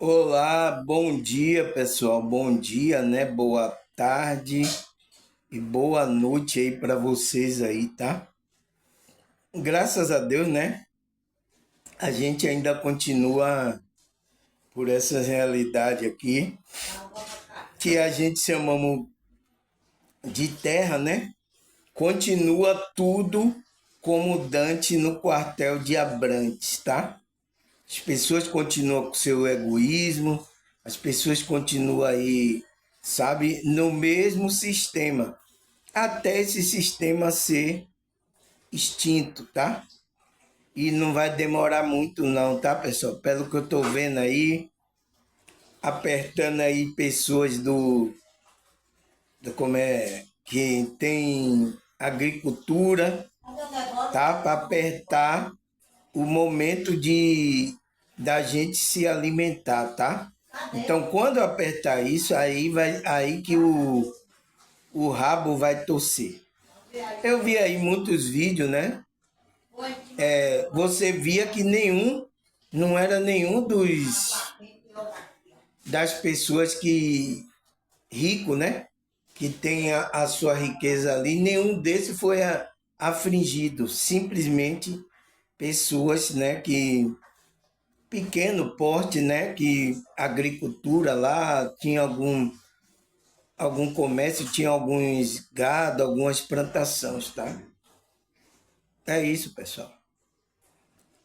Olá, bom dia pessoal, bom dia, né? Boa tarde e boa noite aí para vocês aí, tá? Graças a Deus, né? A gente ainda continua por essa realidade aqui, que a gente chamamos de terra, né? Continua tudo como Dante no quartel de Abrantes, tá? As pessoas continuam com seu egoísmo, as pessoas continuam aí, sabe, no mesmo sistema, até esse sistema ser extinto, tá? E não vai demorar muito não, tá, pessoal? Pelo que eu tô vendo aí, apertando aí pessoas do como é, que tem agricultura, tá? Para apertar o momento de da gente se alimentar, tá? Então, quando apertar isso, aí que o rabo vai torcer. Eu vi aí muitos vídeos, né? Você via que não era nenhum das pessoas que rico, né? Que tem a sua riqueza ali, nenhum desses foi afligido. Simplesmente pessoas, né? Que pequeno porte, né? Que agricultura lá tinha algum comércio, tinha alguns gado, algumas plantações, tá? É isso, pessoal.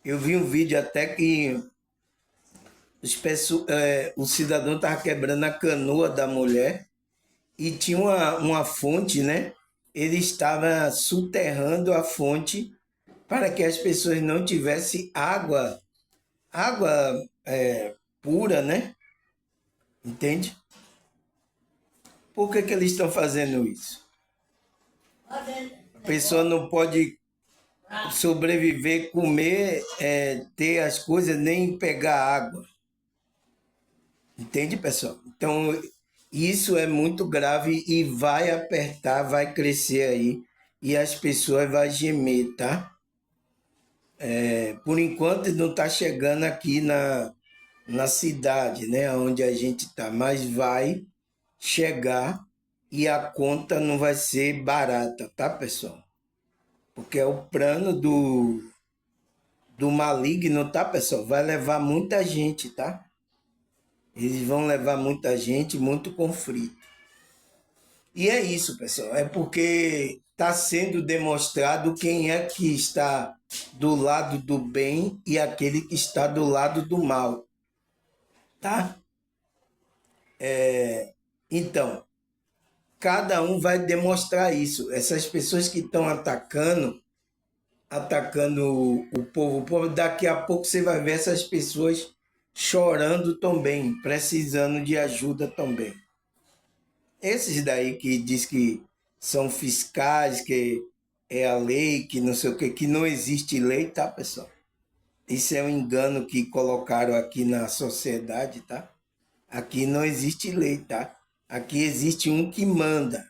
Eu vi um vídeo até que o cidadão estava quebrando a canoa da mulher e tinha uma fonte, né? Ele estava soterrando a fonte para que as pessoas não tivessem água pura, né? Entende? Por que eles estão fazendo isso? A pessoa não pode sobreviver, comer, ter as coisas, nem pegar água. Entende, pessoal? Então, isso é muito grave e vai apertar, vai crescer aí e as pessoas vão gemer, tá? Por enquanto não está chegando aqui na cidade, né, onde a gente está, mas vai chegar e a conta não vai ser barata, tá, pessoal? Porque é o plano do maligno, tá, pessoal? Vai levar muita gente, tá? Eles vão levar muita gente, muito conflito. E é isso, pessoal. É porque está sendo demonstrado quem é que está do lado do bem e aquele que está do lado do mal, tá? Então, cada um vai demonstrar isso. Essas pessoas que estão atacando o povo, daqui a pouco você vai ver essas pessoas chorando também, precisando de ajuda também. Esses daí que diz que são fiscais, que é a lei, que não sei o que não existe lei, tá, pessoal? Isso é um engano que colocaram aqui na sociedade, tá? Aqui não existe lei, tá? Aqui existe um que manda.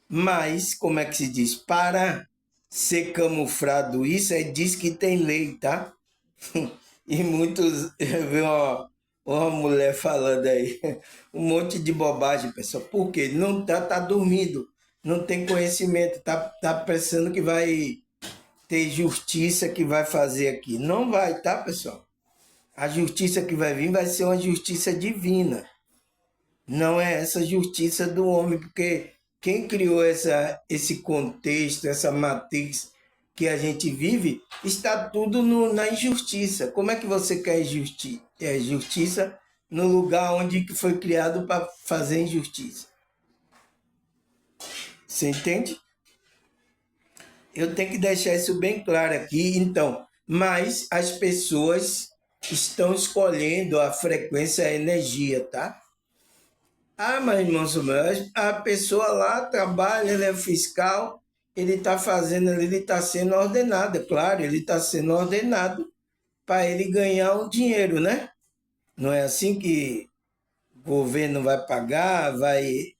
Mas, como é que se diz? Para ser camuflado isso, diz que tem lei, tá? E muitos, eu vi uma mulher falando aí, um monte de bobagem, pessoal. Por quê? Não tá dormindo, não tem conhecimento, tá pensando que vai ter justiça que vai fazer aqui. Não vai, tá, pessoal? A justiça que vai vir vai ser uma justiça divina. Não é essa justiça do homem, porque quem criou esse contexto, essa matriz que a gente vive, está tudo na injustiça. Como é que você quer justiça no lugar onde que foi criado para fazer injustiça? Você entende? Eu tenho que deixar isso bem claro aqui, então. Mas as pessoas estão escolhendo a frequência, a energia, tá? Ah, mas irmão Samuel, a pessoa lá trabalha, ele é fiscal, ele está fazendo, ele está sendo ordenado, é claro, ele está sendo ordenado para ele ganhar um dinheiro, né? Não é assim que o governo vai pagar,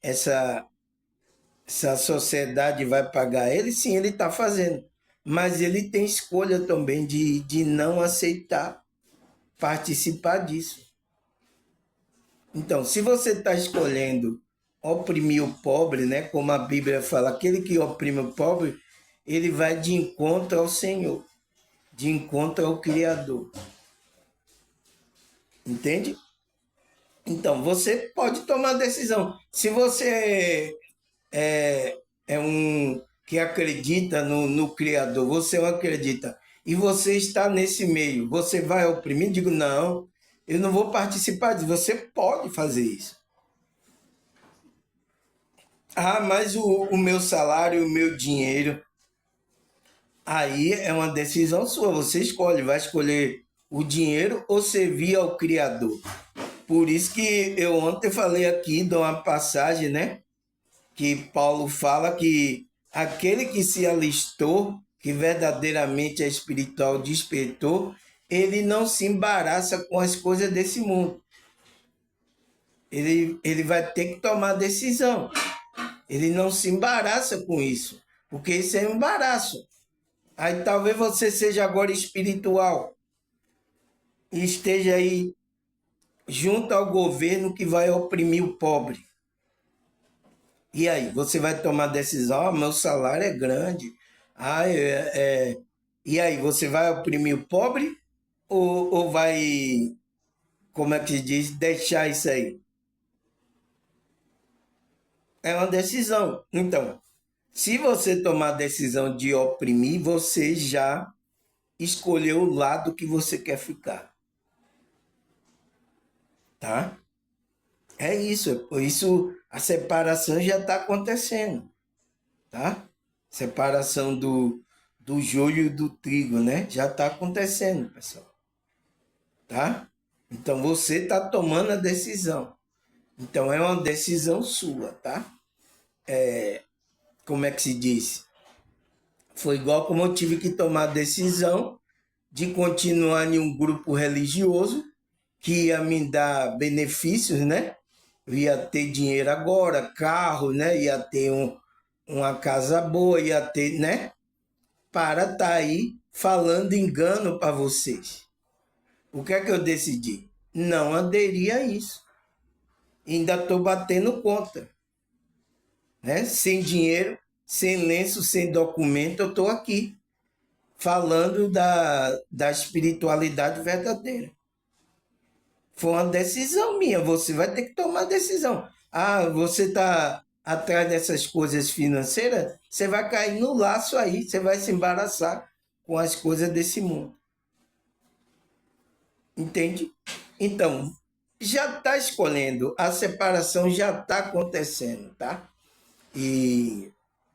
essa sociedade vai pagar ele? Sim, ele está fazendo. Mas ele tem escolha também de não aceitar participar disso. Então, se você está escolhendo oprimir o pobre, né? Como a Bíblia fala, aquele que oprime o pobre, ele vai de encontro ao Senhor, de encontro ao Criador. Entende? Então, você pode tomar decisão. Se você é um que acredita no Criador, você não acredita, e você está nesse meio, você vai oprimir? Digo, não, eu não vou participar disso. Você pode fazer isso. Ah, mas o meu salário, o meu dinheiro, aí é uma decisão sua. Você escolhe, vai escolher o dinheiro ou servir ao Criador. Por isso que eu ontem falei aqui de uma passagem, né? Que Paulo fala que aquele que se alistou, que verdadeiramente é espiritual, despertou, ele não se embaraça com as coisas desse mundo. Ele vai ter que tomar decisão. Ele não se embaraça com isso, porque isso é um embaraço. Aí talvez você seja agora espiritual e esteja aí junto ao governo que vai oprimir o pobre. E aí, você vai tomar decisão, meu salário é grande. Ah, E aí, você vai oprimir o pobre ou vai, como é que se diz, deixar isso aí? É uma decisão. Então, se você tomar a decisão de oprimir, você já escolheu o lado que você quer ficar, tá? É isso, por isso a separação já está acontecendo, tá? Separação do joio e do trigo, né? Já está acontecendo, pessoal, tá? Então você está tomando a decisão. Então é uma decisão sua, tá? Como é que se diz? Foi igual como eu tive que tomar a decisão de continuar em um grupo religioso que ia me dar benefícios, né? Eu ia ter dinheiro agora, carro, né? Ia ter uma casa boa, ia ter, né? Para estar aí falando engano para vocês. O que é que eu decidi? Não aderir a isso. Ainda estou batendo conta, né? Sem dinheiro, sem lenço, sem documento, eu estou aqui falando da espiritualidade verdadeira. Foi uma decisão minha, você vai ter que tomar decisão. Ah, você está atrás dessas coisas financeiras, você vai cair no laço aí, você vai se embaraçar com as coisas desse mundo. Entende? Então, já está escolhendo, a separação já está acontecendo, tá? E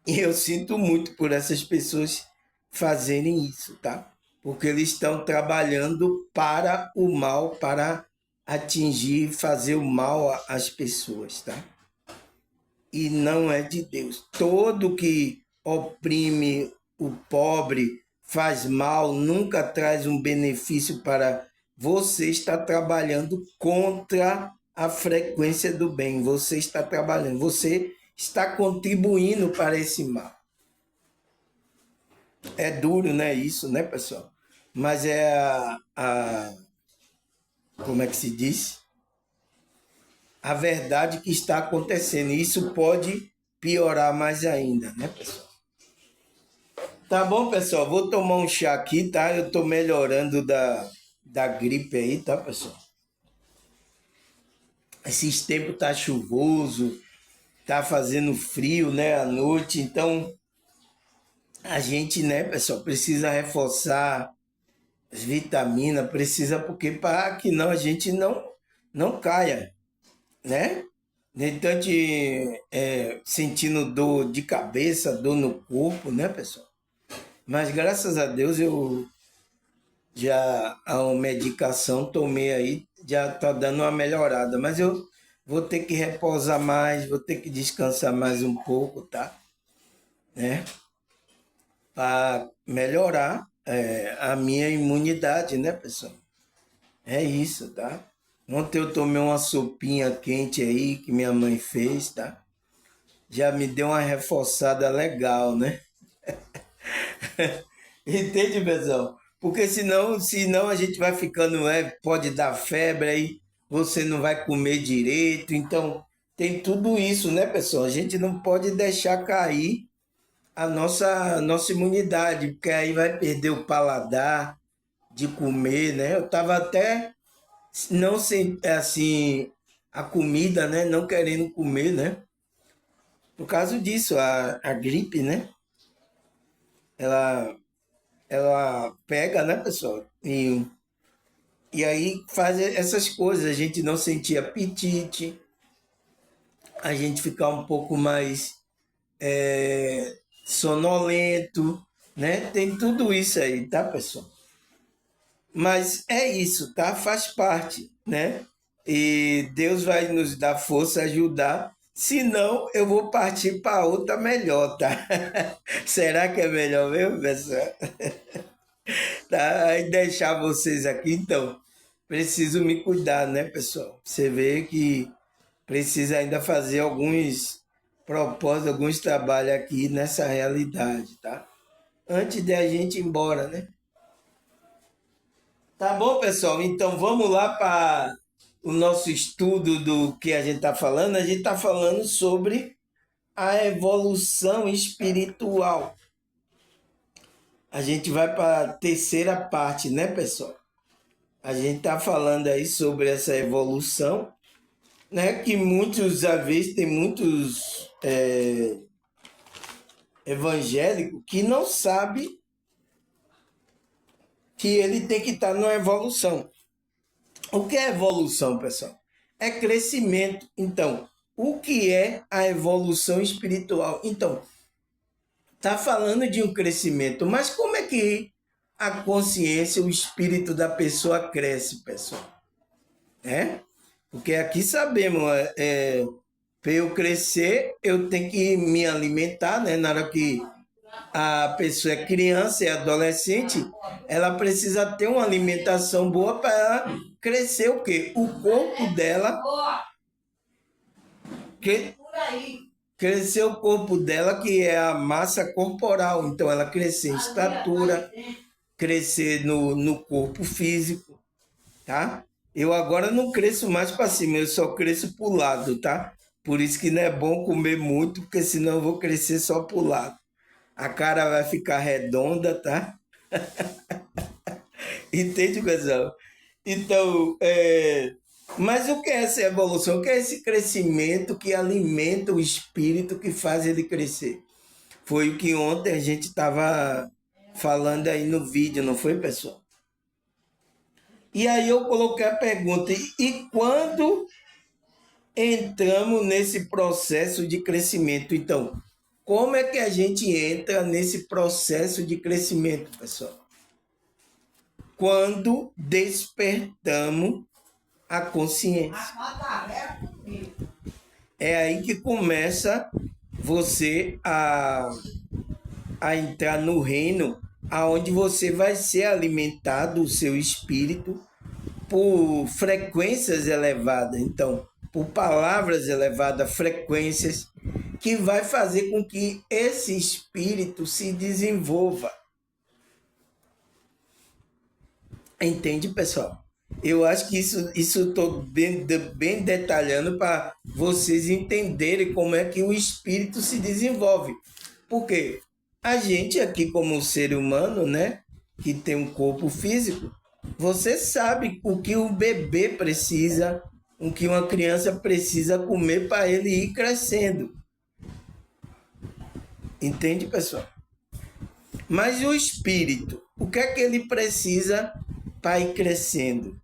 eu sinto muito por essas pessoas fazerem isso, tá? Porque eles estão trabalhando para o mal, para atingir, fazer o mal às pessoas, tá? E não é de Deus. Todo que oprime o pobre, faz mal, nunca traz um benefício para você, está trabalhando contra a frequência do bem. Você está trabalhando, você está contribuindo para esse mal. É duro, né? Isso, né, pessoal? Mas é como é que se diz? A verdade que está acontecendo. E isso pode piorar mais ainda, né, pessoal? Tá bom, pessoal? Vou tomar um chá aqui, tá? Eu tô melhorando da gripe aí, tá, pessoal? Esses tempos tá chuvoso, tá fazendo frio, né, à noite. Então, a gente, né, pessoal, precisa reforçar as vitaminas, precisa, porque para que não a gente não caia, né? Nem tanto sentindo dor de cabeça, dor no corpo, né, pessoal? Mas graças a Deus eu já a medicação tomei aí, já tá dando uma melhorada, mas eu vou ter que repousar mais, vou ter que descansar mais um pouco, tá? Né? Para melhorar a minha imunidade, né, pessoal? É isso, tá? Ontem eu tomei uma sopinha quente aí que minha mãe fez, tá? Já me deu uma reforçada legal, né? Entende, pessoal? Porque senão a gente vai ficando, pode dar febre aí. você não vai comer direito. Então, tem tudo isso, né, pessoal? A gente não pode deixar cair a nossa imunidade, porque aí vai perder o paladar de comer, né? Eu estava até não sem, assim, a comida, né? Não querendo comer, né? Por causa disso, a gripe, né? Ela, ela pega, né, pessoal? E aí faz essas coisas, a gente não sentir apetite, a gente ficar um pouco mais sonolento, né? Tem tudo isso aí, tá, pessoal? Mas é isso, tá? Faz parte, né? E Deus vai nos dar força, ajudar. Se não, eu vou partir para outra melhor, tá? Será que é melhor mesmo, pessoal? Tá? Aí deixar vocês aqui, então. Preciso me cuidar, né, pessoal? Você vê que precisa ainda fazer alguns propósitos, alguns trabalhos aqui nessa realidade, tá? Antes de a gente ir embora, né? Tá bom, pessoal? Então vamos lá para o nosso estudo do que a gente está falando. A gente está falando sobre a evolução espiritual. A gente vai para a terceira parte, né, pessoal? A gente está falando aí sobre essa evolução, né? Que muitos, às vezes, tem muitos evangélicos que não sabem que ele tem que estar numa evolução. O que é evolução, pessoal? É crescimento. Então, o que é a evolução espiritual? Então, está falando de um crescimento, mas como é que a consciência, o espírito da pessoa cresce, pessoal? Porque aqui sabemos, para eu crescer, eu tenho que me alimentar, né? Na hora que a pessoa é criança, é adolescente, ela precisa ter uma alimentação boa para crescer o quê? O corpo dela, que, crescer o corpo dela, que é a massa corporal. Então, ela crescer em estatura, crescer no corpo físico, tá? Eu agora não cresço mais para cima, eu só cresço para o lado, tá? Por isso que não é bom comer muito, porque senão eu vou crescer só para o lado. A cara vai ficar redonda, tá? Entende, pessoal? Então, mas o que é essa evolução? O que é esse crescimento que alimenta o espírito, que faz ele crescer? Foi o que ontem a gente estava falando aí no vídeo, não foi, pessoal? E aí eu coloquei a pergunta, e quando entramos nesse processo de crescimento? Então, como é que a gente entra nesse processo de crescimento, pessoal? Quando despertamos a consciência. É aí que começa você a entrar no reino, aonde você vai ser alimentado, o seu espírito, por frequências elevadas. Então, por palavras elevadas, frequências, que vai fazer com que esse espírito se desenvolva. Entende, pessoal? Eu acho que isso estou bem detalhando para vocês entenderem como é que o espírito se desenvolve. Porque a gente aqui, como ser humano, né, que tem um corpo físico, você sabe o que o bebê precisa, o que uma criança precisa comer para ele ir crescendo. Entende, pessoal? Mas o espírito, o que é que ele precisa para ir crescendo?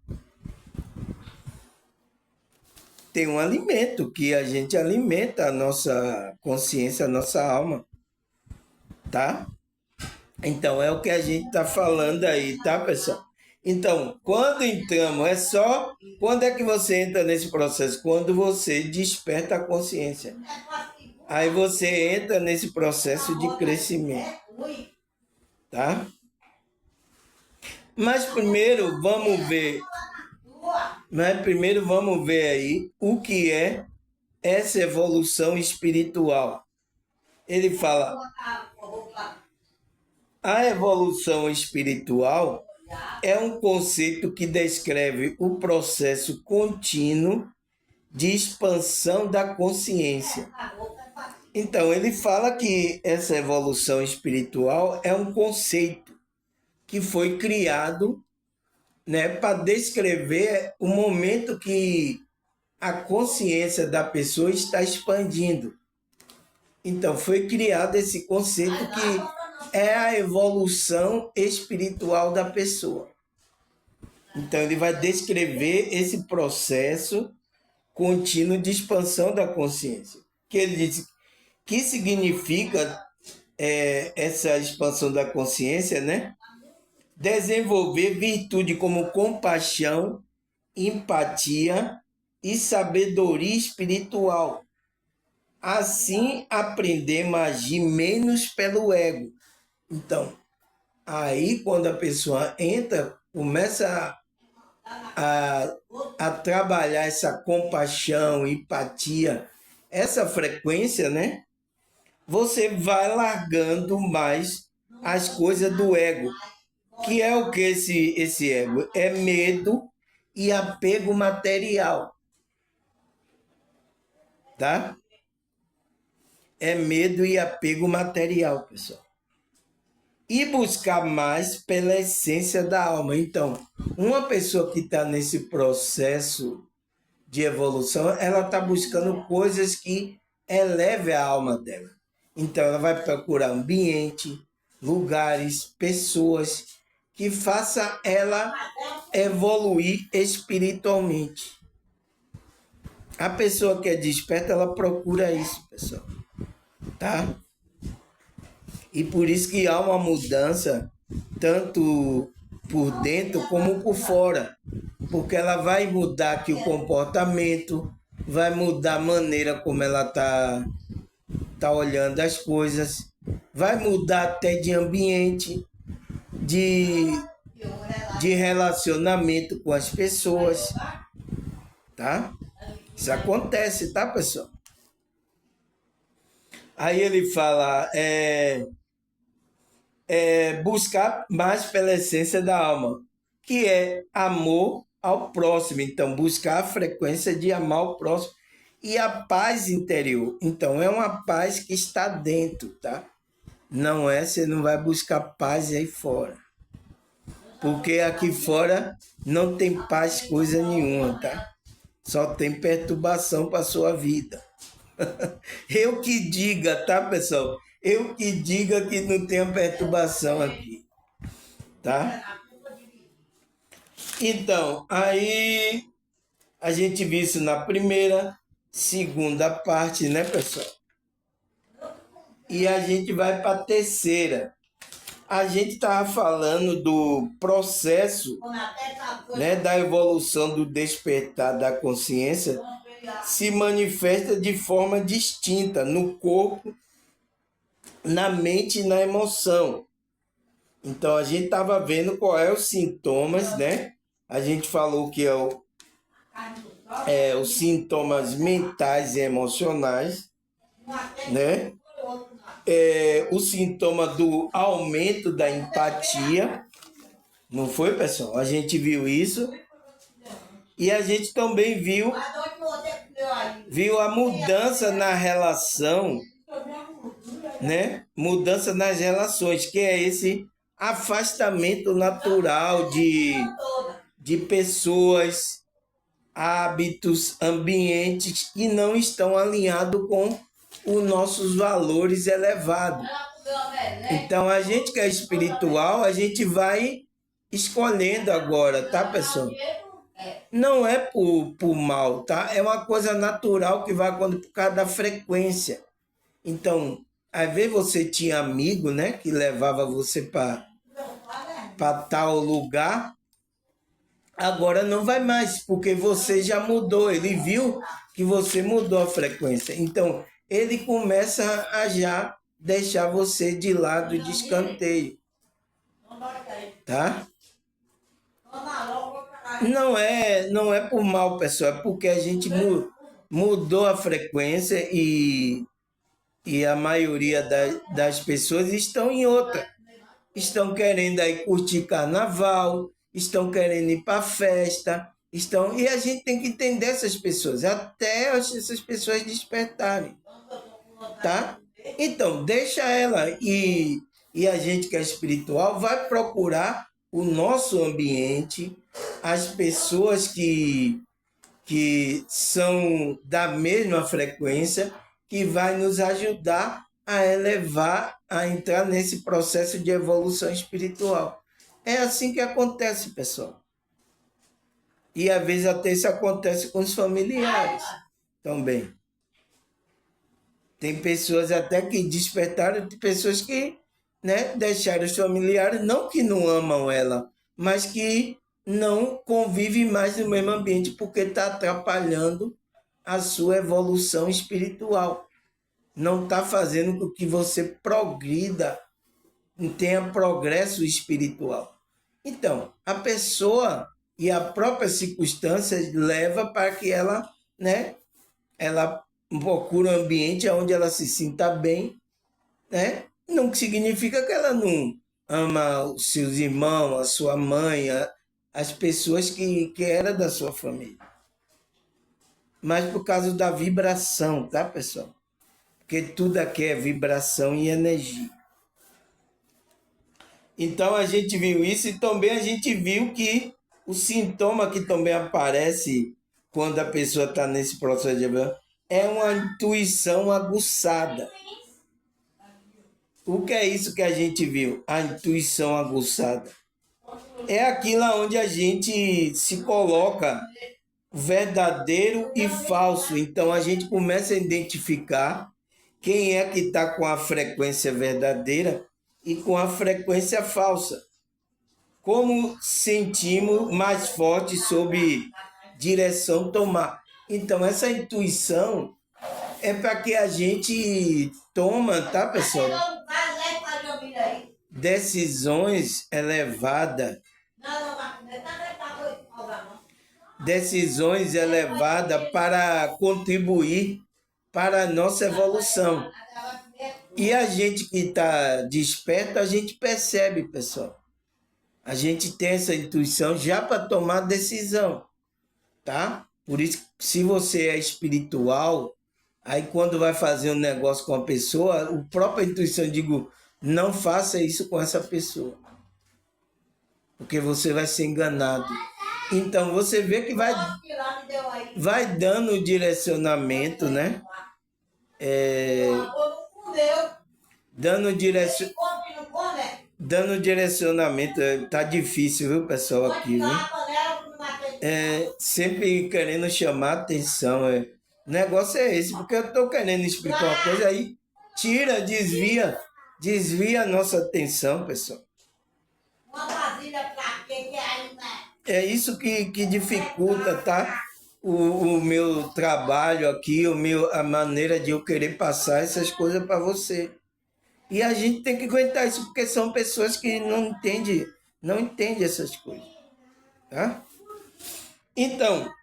Tem um alimento que a gente alimenta a nossa consciência, a nossa alma, tá? Então é o que a gente está falando aí, tá, pessoal? Então, quando entramos, quando é que você entra nesse processo? Quando você desperta a consciência. Aí você entra nesse processo de crescimento, tá? Mas primeiro vamos ver aí o que é essa evolução espiritual. Ele fala, a evolução espiritual é um conceito que descreve o processo contínuo de expansão da consciência. Então, ele fala que essa evolução espiritual é um conceito que foi criado, né, para descrever o momento que a consciência da pessoa está expandindo. Então, foi criado esse conceito que é a evolução espiritual da pessoa. Então, ele vai descrever esse processo contínuo de expansão da consciência. Que ele diz que significa essa expansão da consciência, né? Desenvolver virtude como compaixão, empatia e sabedoria espiritual. Assim, aprender a agir menos pelo ego. Então, aí quando a pessoa entra, começa a trabalhar essa compaixão, empatia, essa frequência, né? Você vai largando mais as coisas do ego. Que é o que esse ego? É medo e apego material. Tá? É medo e apego material, pessoal. E buscar mais pela essência da alma. Então, uma pessoa que está nesse processo de evolução, ela está buscando coisas que elevem a alma dela. Então, ela vai procurar ambiente, lugares, pessoas que faça ela evoluir espiritualmente. A pessoa que é desperta, ela procura isso, pessoal. Tá? E por isso que há uma mudança, tanto por dentro como por fora. Porque ela vai mudar aqui o comportamento, vai mudar a maneira como ela tá olhando as coisas, vai mudar até de ambiente, de relacionamento com as pessoas, tá? Isso acontece, tá, pessoal? Aí ele fala, buscar mais pela essência da alma, que é amor ao próximo. Então, buscar a frequência de amar o próximo e a paz interior. Então, é uma paz que está dentro, tá? Não é, você não vai buscar paz aí fora. Porque aqui fora não tem paz coisa nenhuma, tá? Só tem perturbação para sua vida. Eu que diga, tá, pessoal? Eu que diga que não tem perturbação aqui, tá? Então, aí a gente viu isso na primeira, segunda parte, né, pessoal? E a gente vai para a terceira. A gente estava falando do processo, né, da evolução do despertar da consciência, se manifesta de forma distinta no corpo, na mente e na emoção. Então a gente estava vendo qual é os sintomas, né? A gente falou que os sintomas mentais e emocionais, né? O sintoma do aumento da empatia, não foi, pessoal? A gente viu isso. E a gente também viu a mudança na relação, né? Mudança nas relações, que é esse afastamento natural de pessoas, hábitos, ambientes que não estão alinhados com os nossos valores elevados. Então, a gente que é espiritual, a gente vai escolhendo agora, tá, pessoal? Não é por mal, tá? É uma coisa natural que vai acontecer por causa da frequência. Então, às vezes você tinha amigo, né, que levava você para tal lugar, agora não vai mais, porque você já mudou, ele viu que você mudou a frequência. Então, ele começa a já deixar você de lado, de escanteio. Tá? Não é por mal, pessoal, é porque a gente mudou a frequência e a maioria das pessoas estão em outra. estão querendo aí curtir carnaval, estão querendo ir para festa, e a gente tem que entender essas pessoas, até essas pessoas despertarem, tá? Então, deixa ela e a gente que é espiritual vai procurar o nosso ambiente, as pessoas que são da mesma frequência, que vai nos ajudar a elevar, a entrar nesse processo de evolução espiritual. É assim que acontece, pessoal. E às vezes até isso acontece com os familiares também. Tem pessoas até que despertaram, tem pessoas que, né, deixaram os familiares, não que não amam ela, mas que não convivem mais no mesmo ambiente porque está atrapalhando a sua evolução espiritual. Não está fazendo com que você progrida, tenha progresso espiritual. Então, a pessoa e a própria circunstância leva para que ela, né, ela procura um ambiente onde ela se sinta bem, né? Não significa que ela não ama os seus irmãos, a sua mãe, as pessoas que eram da sua família. Mas por causa da vibração, tá, pessoal? Porque tudo aqui é vibração e energia. Então a gente viu isso e também a gente viu que o sintoma que também aparece quando a pessoa está nesse processo de evolução é uma intuição aguçada. O que é isso que a gente viu? A intuição aguçada. É aquilo onde a gente se coloca verdadeiro e falso. Então a gente começa a identificar quem é que está com a frequência verdadeira e com a frequência falsa. Como sentimos mais forte sob direção tomar. Então essa intuição é para que a gente toma, tá, pessoal? Decisões elevadas. Decisões elevadas para contribuir para a nossa evolução. E a gente que está desperto, a gente percebe, pessoal. A gente tem essa intuição já para tomar decisão, tá? Por isso, se você é espiritual, aí quando vai fazer um negócio com a pessoa, a própria intuição, digo, não faça isso com essa pessoa. Porque você vai ser enganado. Então, você vê que vai dando direcionamento, né? Dando direcionamento. Tá difícil, viu, pessoal, aqui, viu? Sempre querendo chamar atenção. O negócio é esse, porque eu tô querendo explicar uma coisa aí, desvia a nossa atenção, pessoal. É isso que dificulta, tá? O meu trabalho aqui, a maneira de eu querer passar essas coisas para você. E a gente tem que aguentar isso, porque são pessoas que não entendem essas coisas, tá? Então,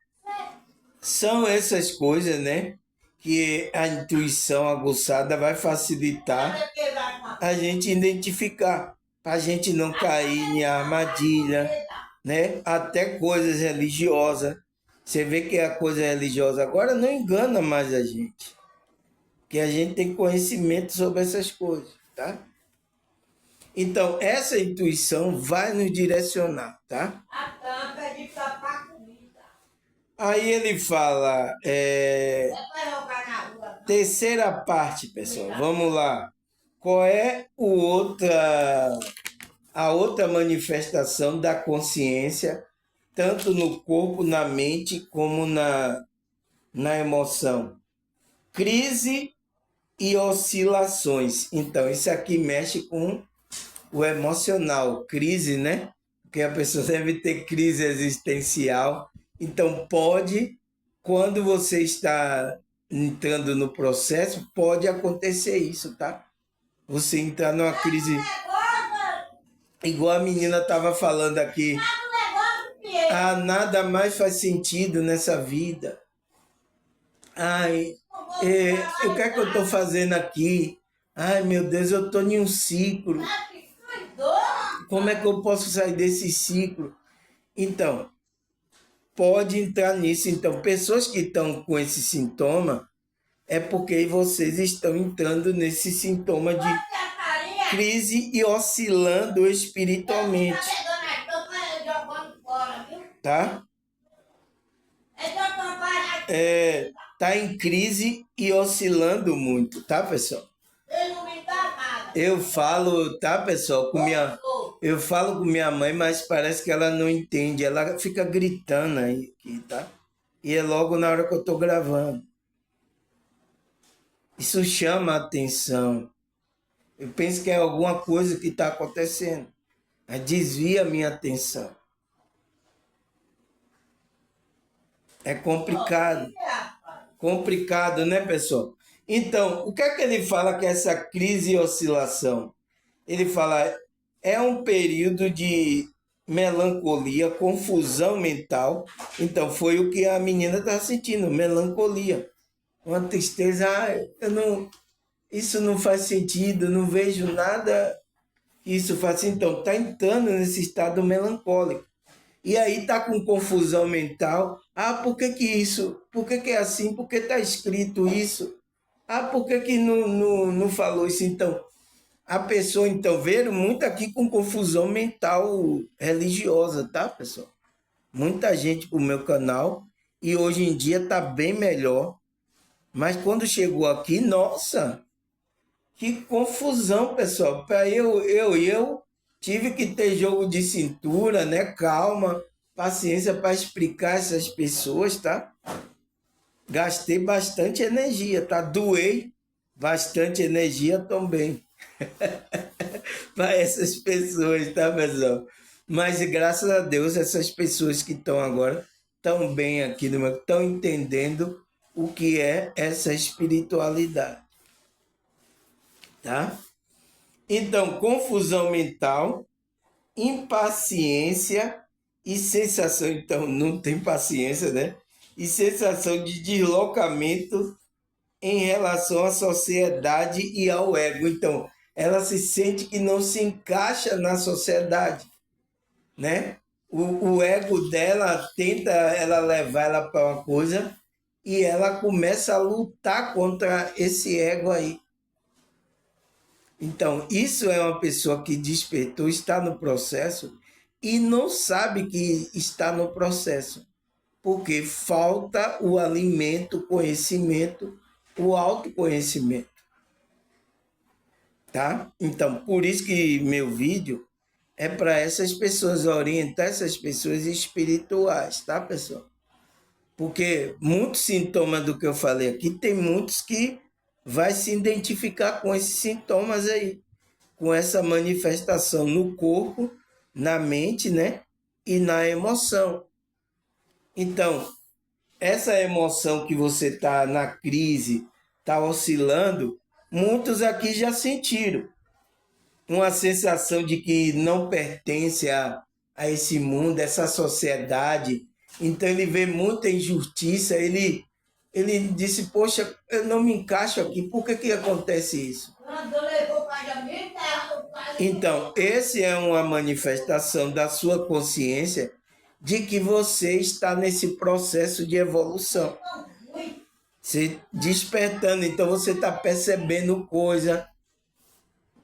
são essas coisas, né, que a intuição aguçada vai facilitar a gente identificar, para a gente não cair em armadilha, né? Até coisas religiosas. Você vê que a coisa religiosa agora não engana mais a gente, que a gente tem conhecimento sobre essas coisas, tá? Então, essa intuição vai nos direcionar, tá? A tampa é de tapar comida. Aí ele fala, terceira parte, pessoal, vamos lá. Qual é a outra manifestação da consciência, tanto no corpo, na mente, como na emoção? Crise e oscilações. Então, isso aqui mexe com o emocional. Crise, né? Porque a pessoa deve ter crise existencial. Então, quando você está entrando no processo, pode acontecer isso, tá? Você entrar numa crise, igual a menina estava falando aqui. Nada mais faz sentido nessa vida. Ai, o que é que eu estou fazendo aqui? Ai, meu Deus, eu estou em um ciclo. Como é que eu posso sair desse ciclo? Então, pode entrar nisso. Então, pessoas que estão com esse sintoma, é porque vocês estão entrando nesse sintoma de crise e oscilando espiritualmente. Tá? Tá em crise e oscilando muito, tá, pessoal? Eu falo, tá, pessoal, eu falo com minha mãe, mas parece que ela não entende. Ela fica gritando aí, aqui, tá? E é logo na hora que eu tô gravando. Isso chama a atenção. Eu penso que é alguma coisa que está acontecendo. Mas desvia a minha atenção. É complicado. Complicado, né, pessoal? Então, o que é que ele fala que é essa crise e oscilação? Ele fala, é um período de melancolia, confusão mental. Então, foi o que a menina está sentindo, melancolia. Uma tristeza, isso não faz sentido, não vejo nada que isso faça. Então, está entrando nesse estado melancólico. E aí está com confusão mental. Por que isso? Por que é assim? Por que está escrito isso? Por que não falou isso? Então, a pessoa, então, veio muito aqui com confusão mental religiosa, tá, pessoal? Muita gente pro meu canal e hoje em dia está bem melhor. Mas quando chegou aqui, nossa, que confusão, pessoal. Para eu tive que ter jogo de cintura, né? Calma, paciência para explicar essas pessoas, tá? Gastei bastante energia, tá? Doei bastante energia também para essas pessoas, tá, pessoal? Mas graças a Deus, essas pessoas que estão agora estão bem aqui, estão entendendo o que é essa espiritualidade, tá? Então, confusão mental, impaciência e sensação, então não tem paciência, né? E sensação de deslocamento em relação à sociedade e ao ego. Então, ela se sente que não se encaixa na sociedade, né? O ego dela tenta ela levar ela para uma coisa e ela começa a lutar contra esse ego aí. Então, isso é uma pessoa que despertou, está no processo e não sabe que está no processo, porque falta o alimento, o conhecimento, o autoconhecimento, tá? Então, por isso que meu vídeo é para essas pessoas, orientar essas pessoas espirituais, tá, pessoal? Porque muitos sintomas do que eu falei aqui, tem muitos que vai se identificar com esses sintomas aí, com essa manifestação no corpo, na mente, né? E na emoção. Então, essa emoção que você está na crise, está oscilando, muitos aqui já sentiram uma sensação de que não pertence a esse mundo, essa sociedade. Então, ele vê muita injustiça, ele disse, poxa, eu não me encaixo aqui, por que acontece isso? Então, esse é uma manifestação da sua consciência de que você está nesse processo de evolução. Se despertando, então você está percebendo coisa.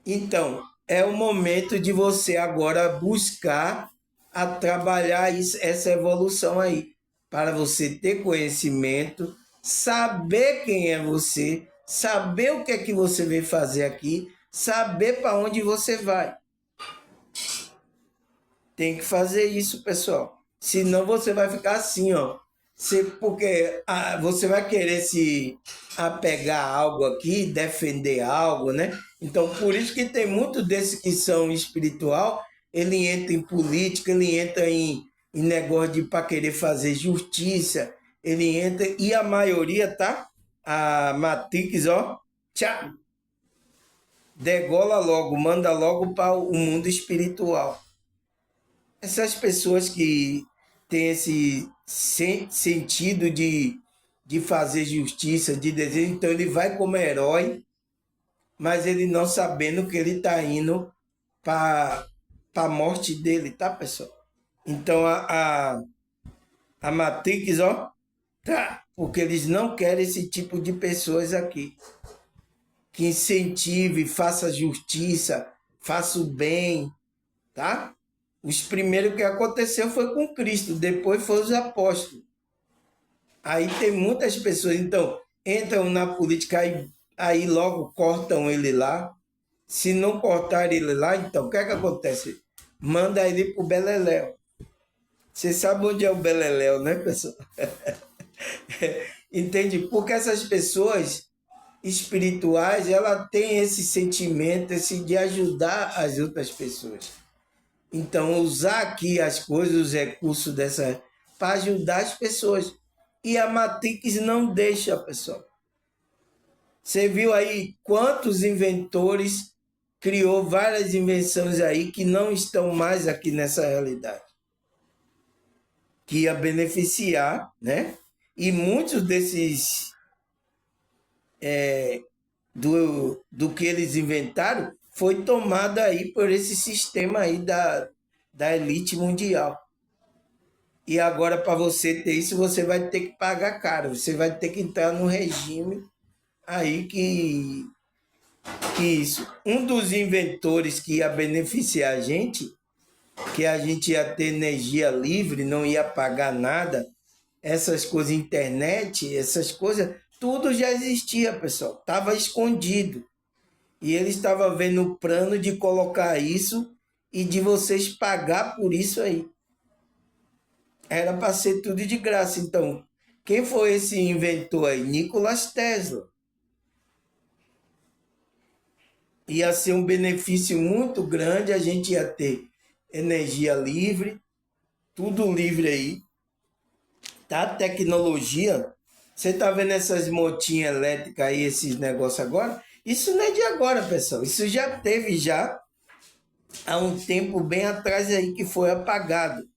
Então, é o momento de você agora buscar a trabalhar essa evolução aí, para você ter conhecimento, saber quem é você, saber o que é que você veio fazer aqui, saber para onde você vai. Tem que fazer isso, pessoal. Senão você vai ficar assim, ó. Porque você vai querer se apegar a algo aqui, defender algo, né? Então, por isso que tem muito desses que são espiritual, ele entra em política, ele entra em negócio para querer fazer justiça, ele entra, e a maioria, tá? A Matrix, ó, tchau, degola logo, manda logo para o mundo espiritual. Essas pessoas que têm esse sentido de fazer justiça, de desejo, então ele vai como herói, mas ele não sabendo que ele está indo para para a morte dele, tá, pessoal? Então a Matrix, ó, tá, porque eles não querem esse tipo de pessoas aqui. Que incentive, faça justiça, faça o bem, tá? Os primeiros que aconteceu foi com Cristo, depois foram os apóstolos. Aí tem muitas pessoas, então, entram na política, aí logo cortam ele lá. Se não cortar ele lá, então, o que é que acontece? Manda ele pro Beleléu. Você sabe onde é o Beleléu, né, pessoal? Entende? Porque essas pessoas espirituais, ela tem esse sentimento esse de ajudar as outras pessoas. Então, usar aqui as coisas, os recursos dessa para ajudar as pessoas. E a Matrix não deixa, pessoal. Você viu aí quantos inventores criou várias invenções aí que não estão mais aqui nessa realidade. Que ia beneficiar, né? E muitos desses do que eles inventaram foi tomado aí por esse sistema aí da elite mundial. E agora, para você ter isso, você vai ter que pagar caro. Você vai ter que entrar no regime aí que isso. Um dos inventores que ia beneficiar a gente, que a gente ia ter energia livre, não ia pagar nada, essas coisas, internet, essas coisas, tudo já existia, pessoal. Estava escondido. E ele estava vendo o plano de colocar isso e de vocês pagar por isso aí. Era para ser tudo de graça. Então, quem foi esse inventor aí? Nikola Tesla. Ia ser um benefício muito grande, a gente ia ter energia livre, tudo livre aí. Tá? Tecnologia. Você tá vendo essas motinhas elétricas aí, esses negócios agora? Isso não é de agora, pessoal. Isso já teve já há um tempo bem atrás aí que foi apagado.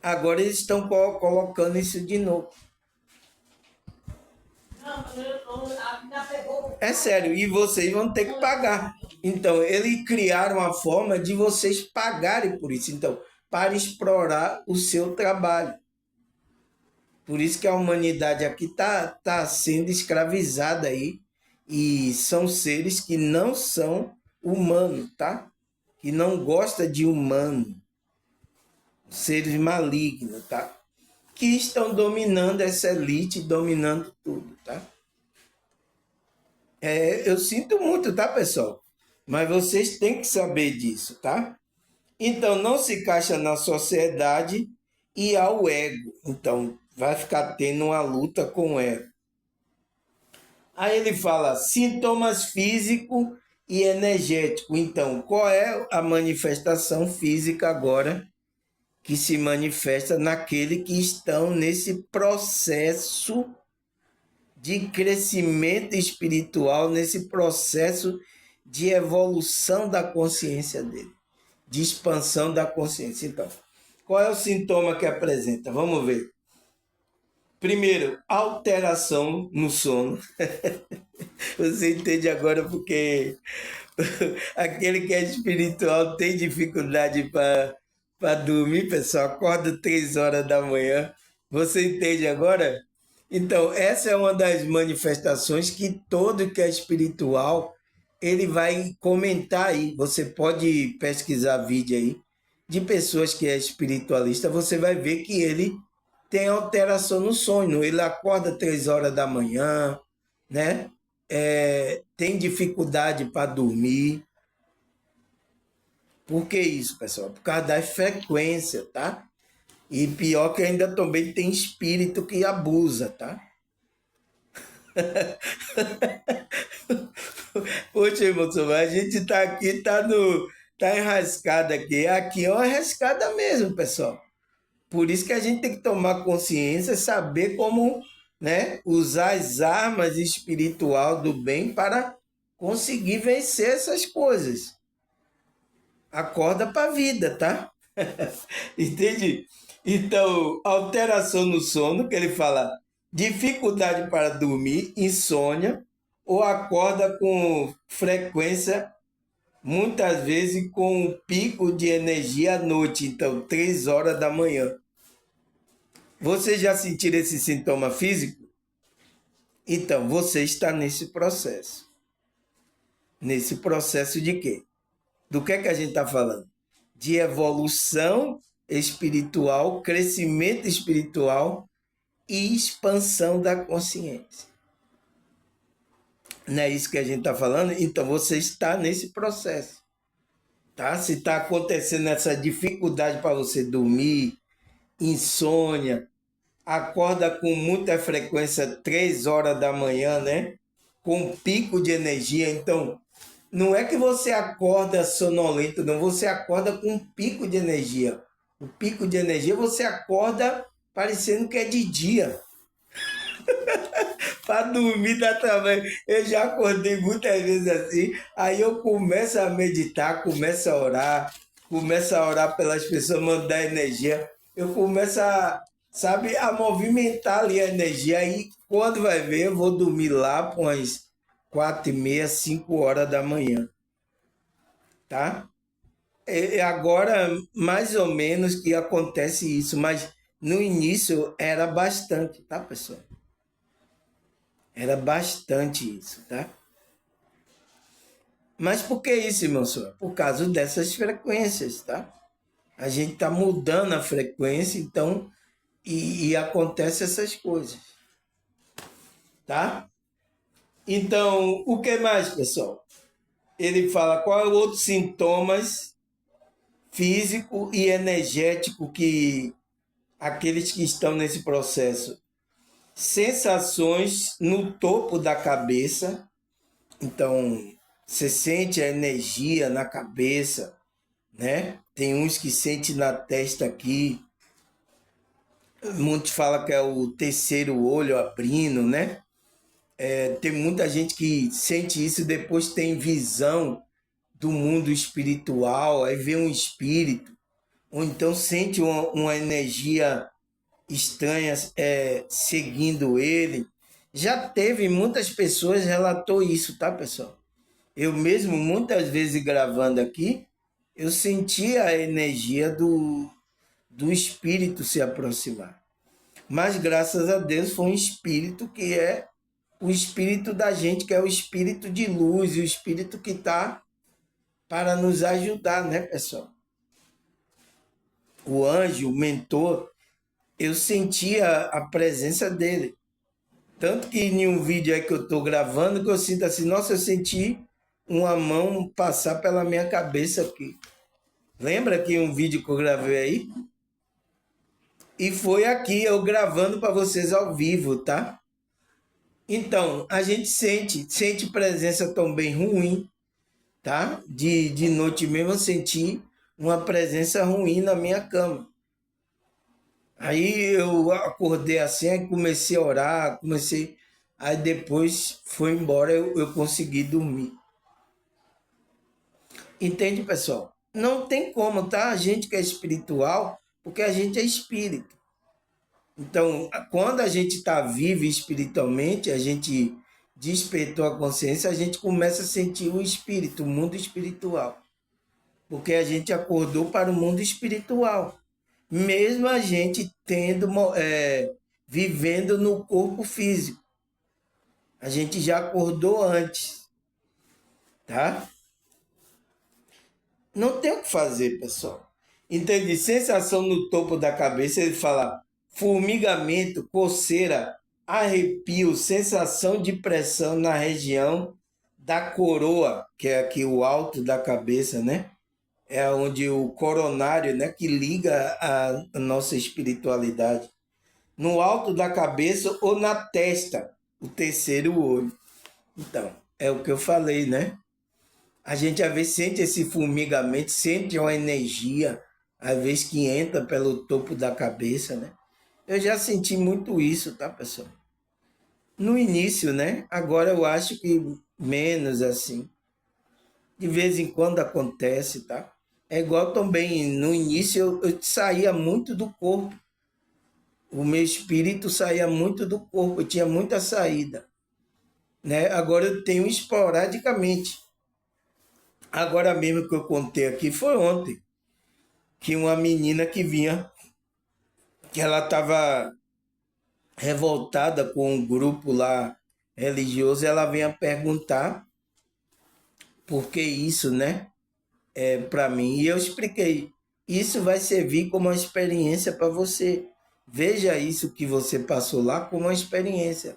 Agora eles estão colocando isso de novo. É sério, e vocês vão ter que pagar. Então, eles criaram uma forma de vocês pagarem por isso. Então, para explorar o seu trabalho. Por isso que a humanidade aqui tá sendo escravizada aí. E são seres que não são humanos, tá? Que não gostam de humano. Seres malignos, tá? Que estão dominando essa elite, dominando tudo, tá? Eu sinto muito, tá, pessoal? Mas vocês têm que saber disso, tá? Então, não se encaixa na sociedade e ao ego. Então, vai ficar tendo uma luta com o ego. Aí ele fala sintomas físico e energético. Então, qual é a manifestação física agora que se manifesta naquele que estão nesse processo de crescimento espiritual, nesse processo de evolução da consciência dele, de expansão da consciência. Então, qual é o sintoma que apresenta? Vamos ver. Primeiro, alteração no sono. Você entende agora porque aquele que é espiritual tem dificuldade para dormir, pessoal. Acorda 3 horas da manhã. Você entende agora? Então, essa é uma das manifestações que todo que é espiritual, ele vai comentar aí. Você pode pesquisar vídeo aí de pessoas que é espiritualista, você vai ver que ele tem alteração no sono. Ele acorda 3 horas da manhã, né? Tem dificuldade para dormir. Por que isso, pessoal? Por causa da frequência, tá? E pior que ainda também tem espírito que abusa, tá? Poxa, irmão, a gente tá aqui, tá enrascada aqui. Aqui é uma enrascada mesmo, pessoal. Por isso que a gente tem que tomar consciência, saber como, né, usar as armas espiritual do bem para conseguir vencer essas coisas. Acorda para a vida, tá? Entende? Então, alteração no sono, que ele fala dificuldade para dormir, insônia, ou acorda com frequência muitas vezes com um pico de energia à noite, então 3 horas da manhã. Você já sentiu esse sintoma físico? Então, você está nesse processo. Nesse processo de quê? Do que é que a gente está falando? De evolução espiritual, crescimento espiritual e expansão da consciência. Não é isso que a gente está falando? Então você está nesse processo. Tá? Se está acontecendo essa dificuldade para você dormir, insônia, acorda com muita frequência 3 horas da manhã, né? Com pico de energia. Então, não é que você acorda sonolento, não. Você acorda com um pico de energia. O pico de energia você acorda parecendo que é de dia. Para dormir dá trabalho. Eu já acordei muitas vezes assim. Aí eu começo a meditar, começo a orar pelas pessoas, mandar energia. Eu começo a, sabe, a movimentar ali a energia. Aí quando vai ver, eu vou dormir lá por umas 4h30, 5 horas da manhã. Tá? Agora, mais ou menos que acontece isso, mas no início era bastante, tá, pessoal? Era bastante isso, tá? Mas por que isso, irmão senhor? Por causa dessas frequências, tá? A gente tá mudando a frequência, então, e acontece essas coisas, tá? Então, o que mais, pessoal? Ele fala qual é o outro sintomas físico e energético que aqueles que estão nesse processo. Sensações no topo da cabeça. Então, você sente a energia na cabeça, né? Tem uns que sente na testa aqui. Muitos falam que é o terceiro olho abrindo, né? Tem muita gente que sente isso e depois tem visão do mundo espiritual, aí vê um espírito, ou então sente uma energia estranha seguindo ele. Já teve muitas pessoas relatou isso, tá, pessoal? Eu mesmo, muitas vezes gravando aqui, eu senti a energia do espírito se aproximar. Mas graças a Deus foi um espírito que é o espírito da gente, que é o espírito de luz, o espírito que está para nos ajudar, né, pessoal? O anjo, o mentor, eu sentia a presença dele. Tanto que em um vídeo aí que eu estou gravando, que eu sinto assim, nossa, eu senti uma mão passar pela minha cabeça aqui. Lembra que um vídeo que eu gravei aí? E foi aqui eu gravando para vocês ao vivo, tá? Então, a gente sente presença também ruim, tá? De noite mesmo eu senti uma presença ruim na minha cama. Aí eu acordei assim, aí comecei a orar, aí depois foi embora, eu consegui dormir. Entende, pessoal? Não tem como, tá? A gente que é espiritual, porque a gente é espírito. Então, quando a gente está vivo espiritualmente, a gente despertou a consciência, a gente começa a sentir o espírito, o mundo espiritual. Porque a gente acordou para o mundo espiritual. Mesmo a gente vivendo no corpo físico. A gente já acordou antes, tá? Não tem o que fazer, pessoal. Entende? Sensação no topo da cabeça, ele fala formigamento, coceira, arrepio, sensação de pressão na região da coroa, que é aqui o alto da cabeça, né? É onde o coronário, né, que liga a nossa espiritualidade. No alto da cabeça ou na testa, o terceiro olho. Então, é o que eu falei, né? A gente às vezes sente esse formigamento, sente uma energia, às vezes que entra pelo topo da cabeça, né? Eu já senti muito isso, tá, pessoal? No início, né? Agora eu acho que menos assim. De vez em quando acontece, tá? É igual também, no início eu saía muito do corpo. O meu espírito saía muito do corpo, eu tinha muita saída, né? Agora eu tenho esporadicamente. Agora mesmo que eu contei aqui, foi ontem, que uma menina que vinha, que ela estava revoltada com um grupo lá religioso, ela vinha perguntar por que isso, né? Para mim. E eu expliquei, isso vai servir como uma experiência para você. Veja isso que você passou lá como uma experiência.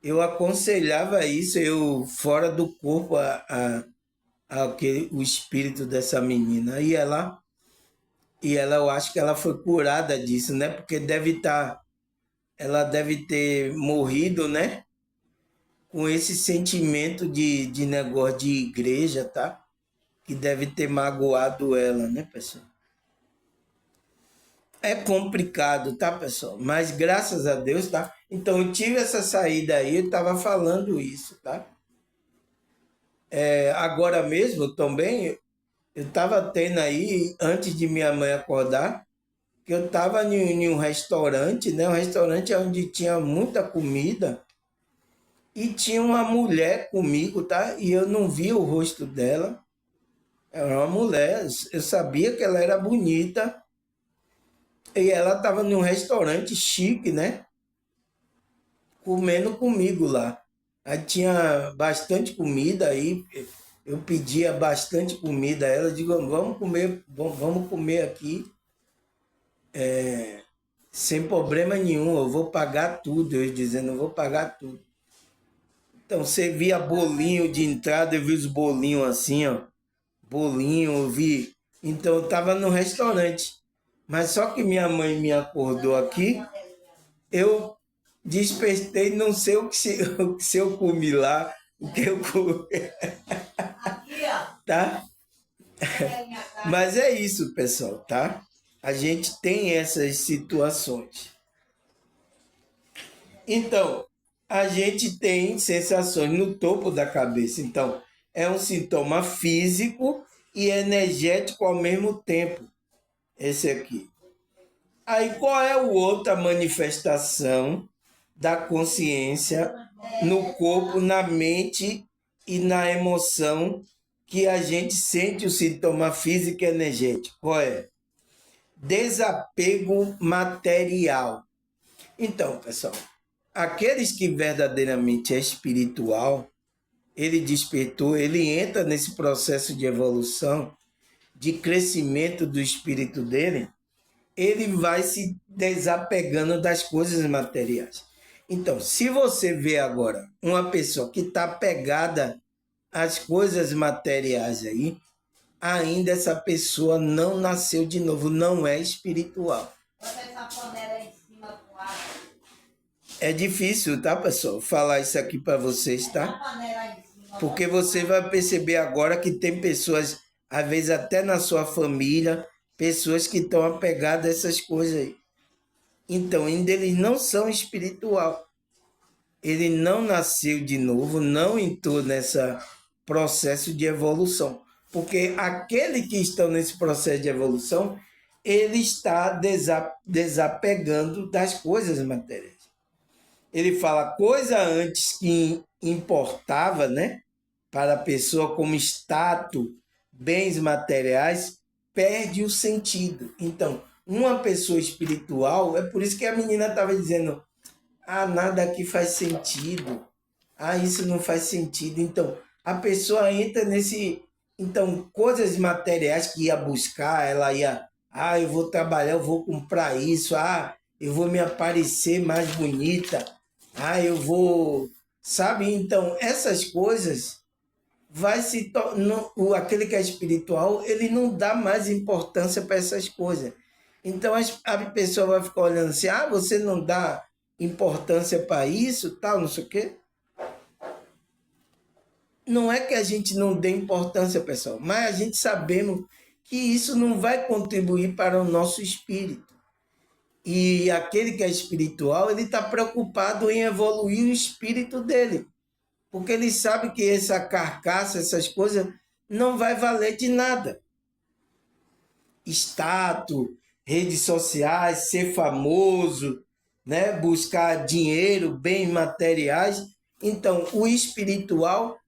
Eu aconselhava isso, eu fora do corpo, o espírito dessa menina. E ela, eu acho que ela foi curada disso, né? Porque ela deve ter morrido, né? Com esse sentimento de negócio de igreja, tá? Que deve ter magoado ela, né, pessoal? É complicado, tá, pessoal? Mas graças a Deus, tá? Então eu tive essa saída aí, eu tava falando isso, tá? Agora mesmo também, eu tava tendo aí, antes de minha mãe acordar, que eu tava em um restaurante, né? Um restaurante onde tinha muita comida e tinha uma mulher comigo, tá? E eu não vi o rosto dela. Era uma mulher, eu sabia que ela era bonita e ela estava num restaurante chique, né? Comendo comigo lá. Aí tinha bastante comida aí, eu pedia bastante comida a ela, digo, vamos comer aqui, sem problema nenhum, eu vou pagar tudo, eu dizendo, eu vou pagar tudo. Então, você via bolinho de entrada, eu vi os bolinhos assim, ó, bolinho, eu vi. Então, eu estava no restaurante. Mas só que minha mãe me acordou aqui, eu despertei, não sei o que o que se eu comi lá, o que eu comi, tá? Mas é isso, pessoal, tá? A gente tem essas situações. Então, a gente tem sensações no topo da cabeça. Então, é um sintoma físico e energético ao mesmo tempo, esse aqui. Aí, qual é a outra manifestação da consciência no corpo, na mente e na emoção que a gente sente o sintoma físico e energético? Qual é? Desapego material. Então, pessoal, aqueles que verdadeiramente é espiritual, ele despertou, ele entra nesse processo de evolução, de crescimento do espírito dele, ele vai se desapegando das coisas materiais. Então, se você vê agora uma pessoa que está pegada às coisas materiais aí, ainda essa pessoa não nasceu de novo, não é espiritual. É difícil, tá, pessoal, falar isso aqui para vocês, tá? Porque você vai perceber agora que tem pessoas, às vezes até na sua família, pessoas que estão apegadas a essas coisas aí. Então, ainda eles não são espiritual. Ele não nasceu de novo, não entrou nesse processo de evolução. Porque aquele que está nesse processo de evolução, ele está desapegando das coisas materiais. Ele fala coisa antes que importava, né, para a pessoa como status, bens materiais, perde o sentido. Então, uma pessoa espiritual, é por isso que a menina estava dizendo, nada aqui faz sentido. Isso não faz sentido. Então, a pessoa entra nesse... Então, coisas materiais que ia buscar, ela ia... eu vou trabalhar, eu vou comprar isso. Eu vou me aparecer mais bonita. Eu vou... Sabe? Então, essas coisas vai se tornar... Aquele que é espiritual, ele não dá mais importância para essas coisas. Então, a pessoa vai ficar olhando assim, você não dá importância para isso, tal, não sei o quê. Não é que a gente não dê importância, pessoal, mas a gente sabemos que isso não vai contribuir para o nosso espírito. E aquele que é espiritual, ele está preocupado em evoluir o espírito dele. Porque ele sabe que essa carcaça, essas coisas, não vai valer de nada. Status, redes sociais, ser famoso, né? Buscar dinheiro, bens materiais. Então, o espiritual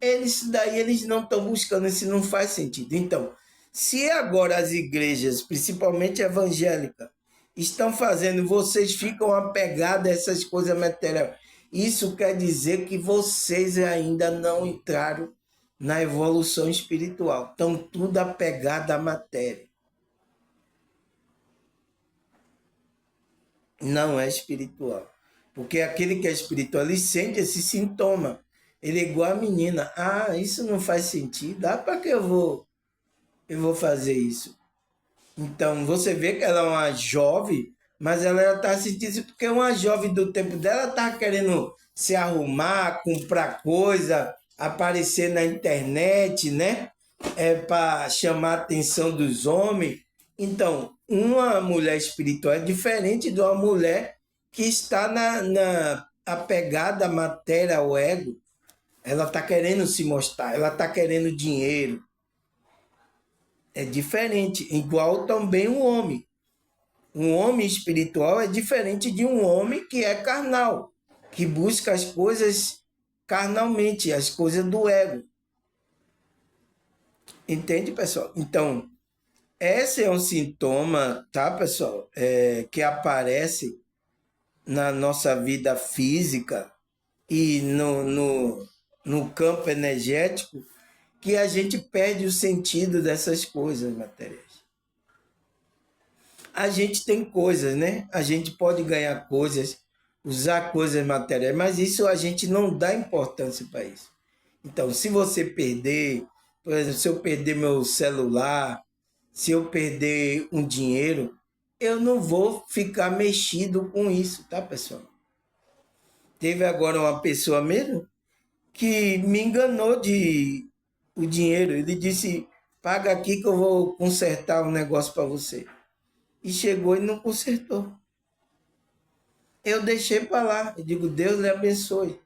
eles não estão buscando, isso não faz sentido. Então, se agora as igrejas, principalmente evangélicas, estão fazendo, vocês ficam apegados a essas coisas materiais, isso quer dizer que vocês ainda não entraram na evolução espiritual. Estão tudo apegado à matéria. Não é espiritual. Porque aquele que é espiritual, ele sente esse sintoma. Ele é igual a menina. Ah, isso não faz sentido. Ah, para que eu vou fazer isso? Então, você vê que ela é uma jovem, mas ela está sentindo isso porque uma jovem do tempo dela está querendo se arrumar, comprar coisa, aparecer na internet, né? Para chamar a atenção dos homens. Então, uma mulher espiritual é diferente de uma mulher que está apegada à matéria, ao ego. Ela está querendo se mostrar, ela está querendo dinheiro. É diferente, igual também um homem. Um homem espiritual é diferente de um homem que é carnal, que busca as coisas carnalmente, as coisas do ego. Entende, pessoal? Então, esse é um sintoma, tá, pessoal? Que aparece na nossa vida física e no campo energético, que a gente perde o sentido dessas coisas materiais. A gente tem coisas, né? A gente pode ganhar coisas, usar coisas materiais, mas isso a gente não dá importância para isso. Então, se você perder, por exemplo, se eu perder meu celular, se eu perder um dinheiro, eu não vou ficar mexido com isso, tá, pessoal? Teve agora uma pessoa mesmo que me enganou de o dinheiro. Ele disse, paga aqui que eu vou consertar um negócio para você. E chegou e não consertou. Eu deixei para lá. Eu digo, Deus lhe abençoe.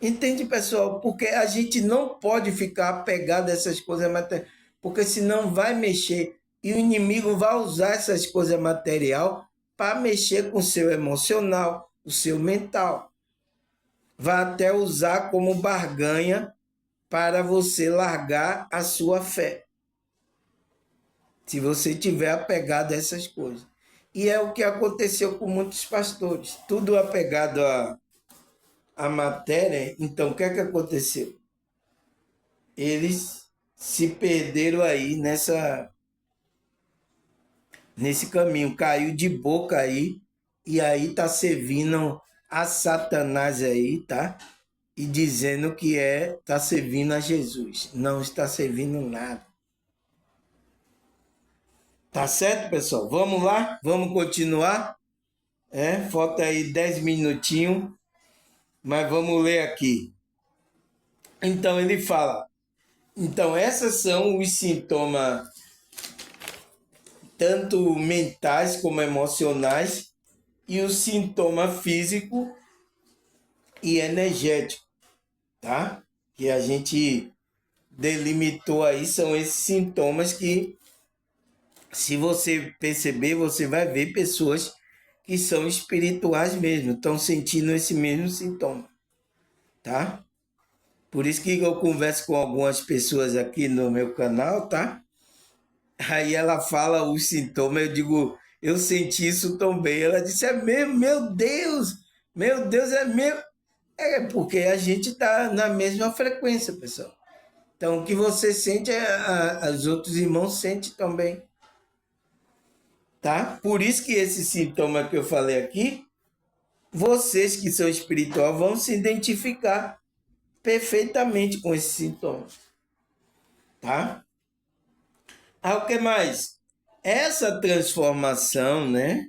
Entende, pessoal? Porque a gente não pode ficar apegado a essas coisas materiais, porque senão vai mexer e o inimigo vai usar essas coisas material para mexer com o seu emocional, o seu mental. Vai até usar como barganha para você largar a sua fé. Se você tiver apegado a essas coisas. E é o que aconteceu com muitos pastores. Tudo apegado à matéria. Então, o que é que aconteceu? Eles se perderam aí nesse caminho. Caiu de boca aí. E aí tá servindo a Satanás aí, tá? E dizendo que tá servindo a Jesus. Não está servindo nada. Tá certo, pessoal? Vamos lá? Vamos continuar? Falta aí 10 minutinhos, mas vamos ler aqui. Então ele fala, então esses são os sintomas tanto mentais como emocionais e o sintoma físico e energético, tá? Que a gente delimitou aí, são esses sintomas que, se você perceber, você vai ver pessoas que são espirituais mesmo, estão sentindo esse mesmo sintoma, tá? Por isso que eu converso com algumas pessoas aqui no meu canal, tá? Aí ela fala os sintomas, eu digo, eu senti isso também. Ela disse, é mesmo, meu Deus, é mesmo. É porque a gente está na mesma frequência, pessoal. Então, o que você sente, os outros irmãos sentem também. Tá? Por isso que esse sintoma que eu falei aqui, vocês que são espiritual vão se identificar perfeitamente com esse sintoma. Tá? O que mais? Essa transformação, né?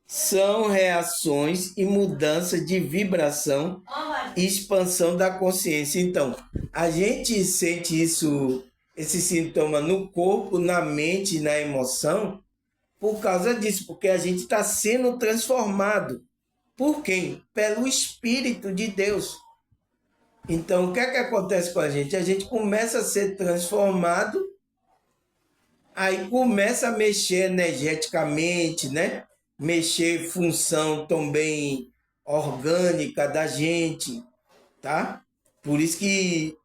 São reações e mudanças de vibração e expansão da consciência. Então, a gente sente isso, esse sintoma no corpo, na mente, na emoção, por causa disso, porque a gente está sendo transformado. Por quem? Pelo Espírito de Deus. Então, o que é que acontece com a gente? A gente começa a ser transformado, aí começa a mexer energeticamente, né? Mexer função também orgânica da gente. tá? Por isso que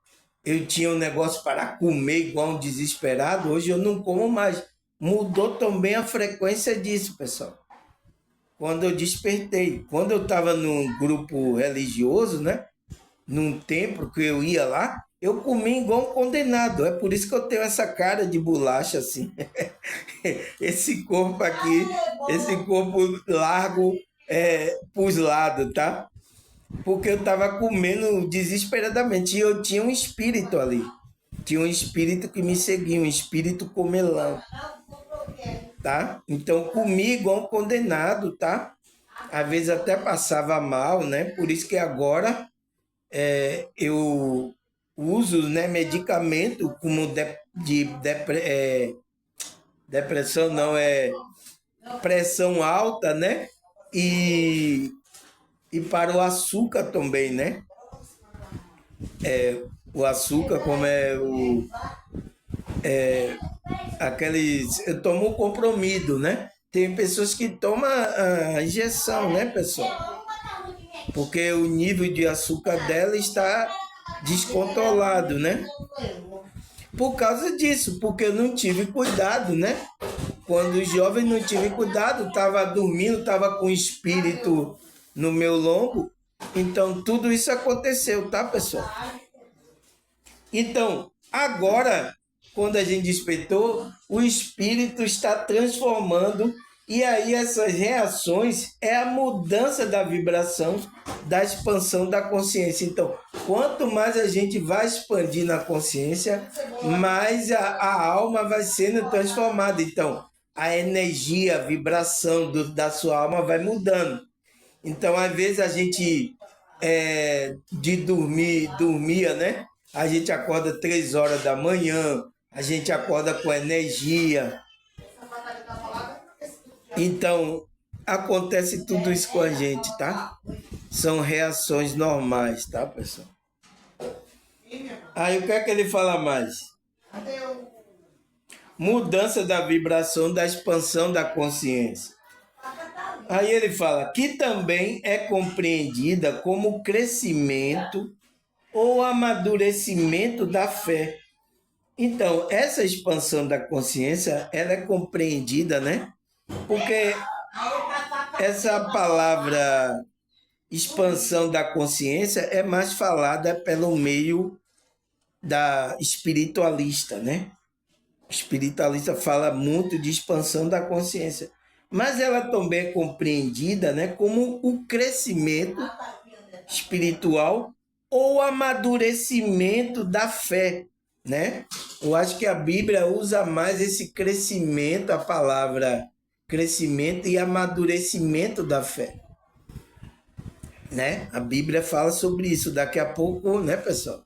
eu tinha um negócio para comer igual um desesperado, hoje eu não como mais. Mudou também a frequência disso, pessoal. Quando eu despertei, quando eu estava num grupo religioso, né? Num templo que eu ia lá, eu comi igual um condenado. É por isso que eu tenho essa cara de bolacha assim. Esse corpo aqui, esse corpo largo pros lados, tá? Porque eu estava comendo desesperadamente e eu tinha um espírito ali. Tinha um espírito que me seguia, um espírito comelão, tá? Então comi igual um condenado, tá? Às vezes até passava mal, né? Por isso que agora eu uso, né, medicamento como depressão, não, pressão alta, né? E para o açúcar também, né? O açúcar, como aqueles. Eu tomo o comprimido, né? Tem pessoas que tomam a injeção, né, pessoal? Porque o nível de açúcar dela está descontrolado, né? Por causa disso, porque eu não tive cuidado, né? Quando jovem não tive cuidado, estava dormindo, estava com o espírito no meu lombo. Então, tudo isso aconteceu, tá, pessoal? Então, agora, quando a gente despertou, o espírito está transformando, e aí essas reações é a mudança da vibração, da expansão da consciência. Então, quanto mais a gente vai expandir na consciência, mais a alma vai sendo transformada. Então, a energia, a vibração da sua alma vai mudando. Então, às vezes a gente dormia, né? A gente acorda 3 horas da manhã, a gente acorda com energia. Então, acontece tudo isso com a gente, tá? São reações normais, tá, pessoal? Aí o que é que ele fala mais? Mudança da vibração, da expansão da consciência. Aí ele fala que também é compreendida como crescimento ou amadurecimento da fé. Então, essa expansão da consciência, ela é compreendida, né? Porque essa palavra expansão da consciência é mais falada pelo meio da espiritualista, né? O espiritualista fala muito de expansão da consciência, mas ela também é compreendida, né, como o crescimento espiritual ou amadurecimento da fé, né? Eu acho que a Bíblia usa mais esse crescimento, a palavra crescimento e amadurecimento da fé, né? A Bíblia fala sobre isso. Daqui a pouco, né, pessoal?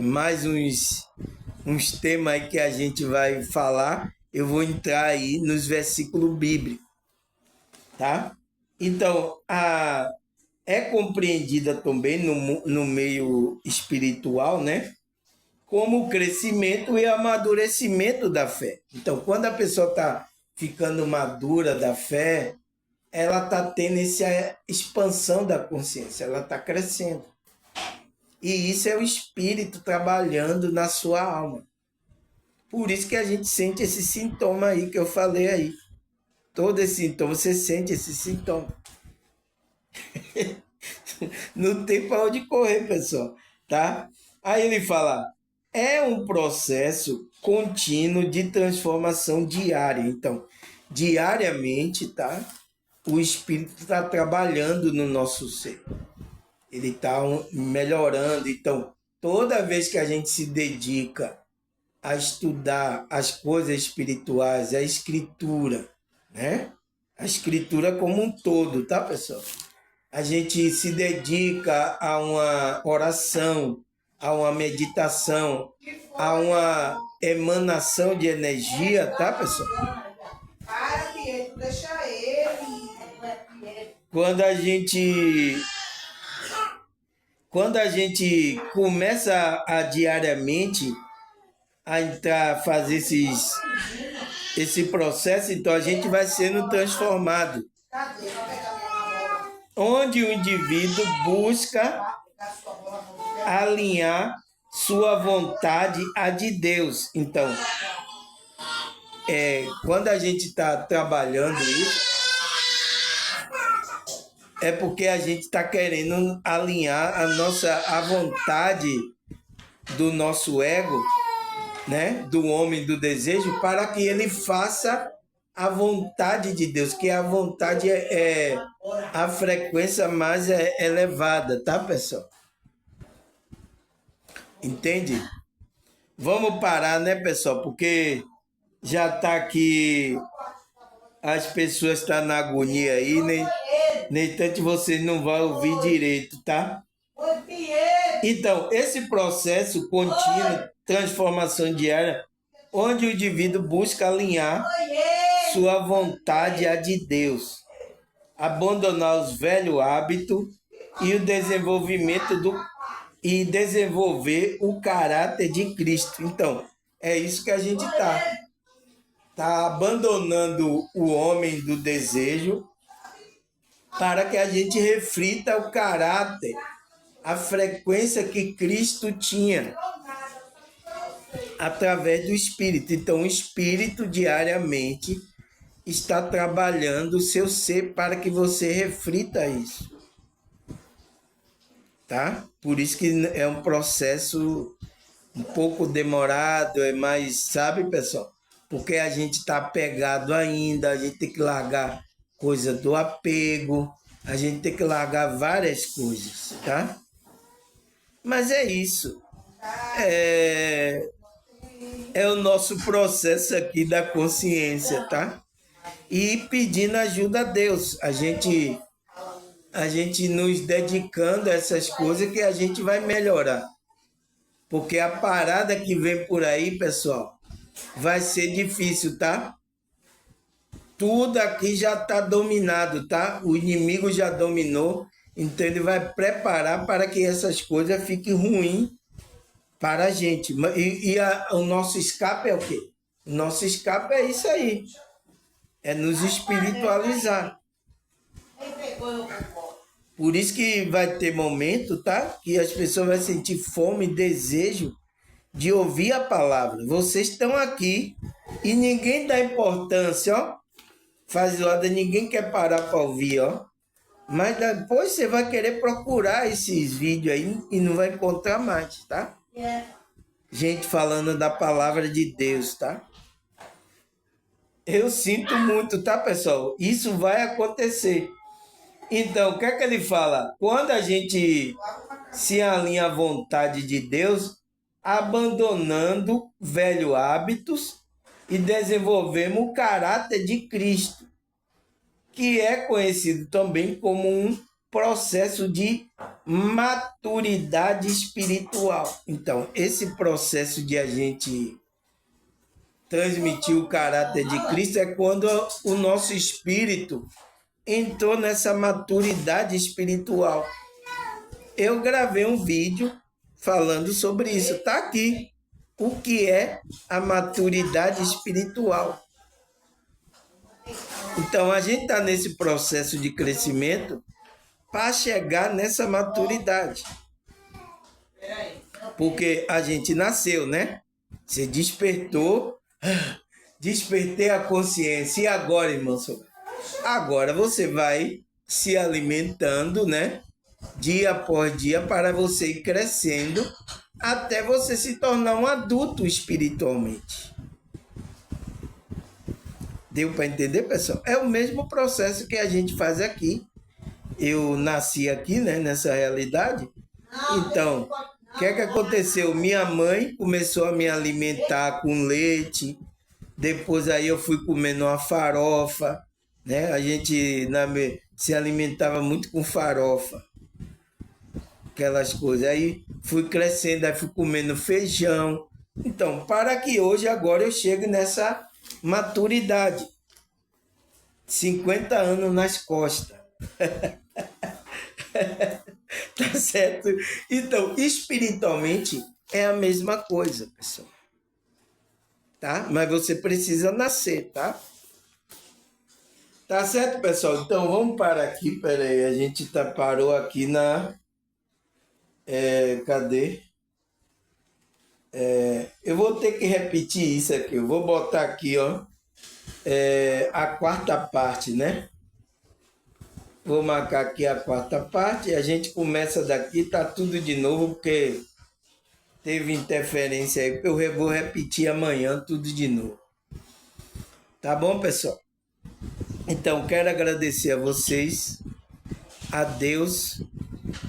Mais uns temas aí que a gente vai falar, eu vou entrar aí nos versículos bíblicos, tá? Então, é compreendida também no meio espiritual, né? Como o crescimento e amadurecimento da fé. Então, quando a pessoa está ficando madura da fé, ela está tendo essa expansão da consciência, ela está crescendo. E isso é o espírito trabalhando na sua alma. Por isso que a gente sente esse sintoma aí que eu falei aí. Todo esse sintoma, você sente esse sintoma. Não tem para onde correr, pessoal, tá? Aí ele fala, é um processo contínuo de transformação diária. Então, diariamente, tá? O espírito está trabalhando no nosso ser. Ele está melhorando. Então, toda vez que a gente se dedica a estudar as coisas espirituais, a escritura, né? A escritura como um todo, tá, pessoal? A gente se dedica a uma oração, a uma meditação, a uma emanação de energia, tá, pessoal? Para, Pietro, deixa ele. Quando a gente começa a diariamente a entrar, fazer esse processo, então a gente vai sendo transformado. Onde o indivíduo busca alinhar sua vontade à de Deus. Então, quando a gente está trabalhando isso, é porque a gente está querendo alinhar a vontade do nosso ego, né, do homem do desejo, para que ele faça a vontade de Deus, que a vontade é a frequência mais elevada, tá, pessoal? Entende? Vamos parar, né, pessoal? Porque já tá aqui, as pessoas estão na agonia aí, nem tanto vocês não vão ouvir direito, tá? Então, esse processo contínuo, transformação diária, onde o indivíduo busca alinhar sua vontade à de Deus, abandonar os velhos hábitos e o desenvolver o caráter de Cristo. Então, é isso que a gente tá abandonando o homem do desejo para que a gente reflita o caráter, a frequência que Cristo tinha através do Espírito. Então, o Espírito diariamente está trabalhando o seu ser para que você reflita isso. Tá? Por isso que é um processo um pouco demorado, é mais, sabe, pessoal? Porque a gente está apegado ainda, a gente tem que largar coisa do apego, a gente tem que largar várias coisas, tá? Mas é isso. É o nosso processo aqui da consciência, tá? E pedindo ajuda a Deus. A gente nos dedicando a essas coisas que a gente vai melhorar. Porque a parada que vem por aí, pessoal, vai ser difícil, tá? Tudo aqui já está dominado, tá? O inimigo já dominou, então ele vai preparar para que essas coisas fiquem ruins para a gente. O nosso escape é o quê? O nosso escape é isso aí. É nos espiritualizar. Por isso que vai ter momento, tá? Que as pessoas vão sentir fome e desejo de ouvir a palavra. Vocês estão aqui e ninguém dá importância, ó. Faz roda, ninguém quer parar para ouvir, ó. Mas depois você vai querer procurar esses vídeos aí e não vai encontrar mais, tá? Gente falando da palavra de Deus, tá? Eu sinto muito, tá, pessoal? Isso vai acontecer. Então, o que é que ele fala? Quando a gente se alinha à vontade de Deus, abandonando velhos hábitos e desenvolvemos o caráter de Cristo, que é conhecido também como um processo de maturidade espiritual. Então, esse processo de a gente transmitir o caráter de Cristo é quando o nosso espírito entrou nessa maturidade espiritual. Eu gravei um vídeo falando sobre isso. Está aqui. O que é a maturidade espiritual? Então, a gente está nesse processo de crescimento para chegar nessa maturidade. Porque a gente nasceu, né? Você despertou, despertei a consciência. E agora, irmão? Agora você vai se alimentando, né? Dia após dia, para você ir crescendo até você se tornar um adulto espiritualmente. Deu para entender, pessoal? É o mesmo processo que a gente faz aqui. Eu nasci aqui, né, nessa realidade. Então, o que é que aconteceu? Minha mãe começou a me alimentar com leite. Depois aí eu fui comendo uma farofa, né? A gente se alimentava muito com farofa. Aquelas coisas. Aí fui crescendo, aí fui comendo feijão. Então, para que hoje, agora eu chegue nessa maturidade. 50 anos nas costas. Tá certo? Então, espiritualmente é a mesma coisa, pessoal. Tá? Mas você precisa nascer, tá? Tá certo, pessoal? Então, vamos parar aqui. Pera aí, a gente parou aqui Cadê? Eu vou ter que repetir isso aqui. Eu vou botar aqui, ó, a quarta parte, né? Vou marcar aqui a quarta parte e a gente começa daqui, tá tudo de novo, porque teve interferência aí. Eu vou repetir amanhã tudo de novo. Tá bom, pessoal? Então, quero agradecer a vocês, a Deus,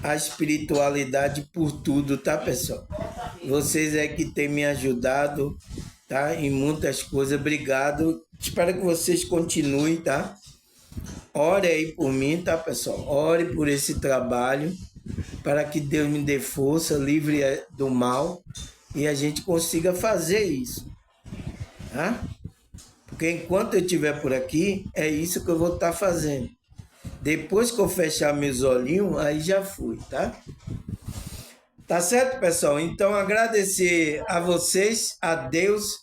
a espiritualidade por tudo, tá, pessoal? Vocês é que têm me ajudado, tá? Em muitas coisas. Obrigado. Espero que vocês continuem, tá? Ore aí por mim, tá, pessoal? Ore por esse trabalho, para que Deus me dê força, livre do mal e a gente consiga fazer isso, tá? Porque enquanto eu estiver por aqui, é isso que eu vou estar fazendo. Depois que eu fechar meus olhinhos, aí já fui, tá? Tá certo, pessoal? Então, agradecer a vocês, a Deus,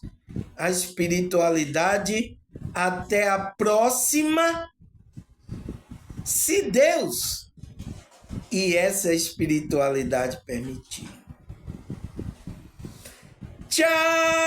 a espiritualidade. Até a próxima, se Deus e essa espiritualidade permitir. Tchau!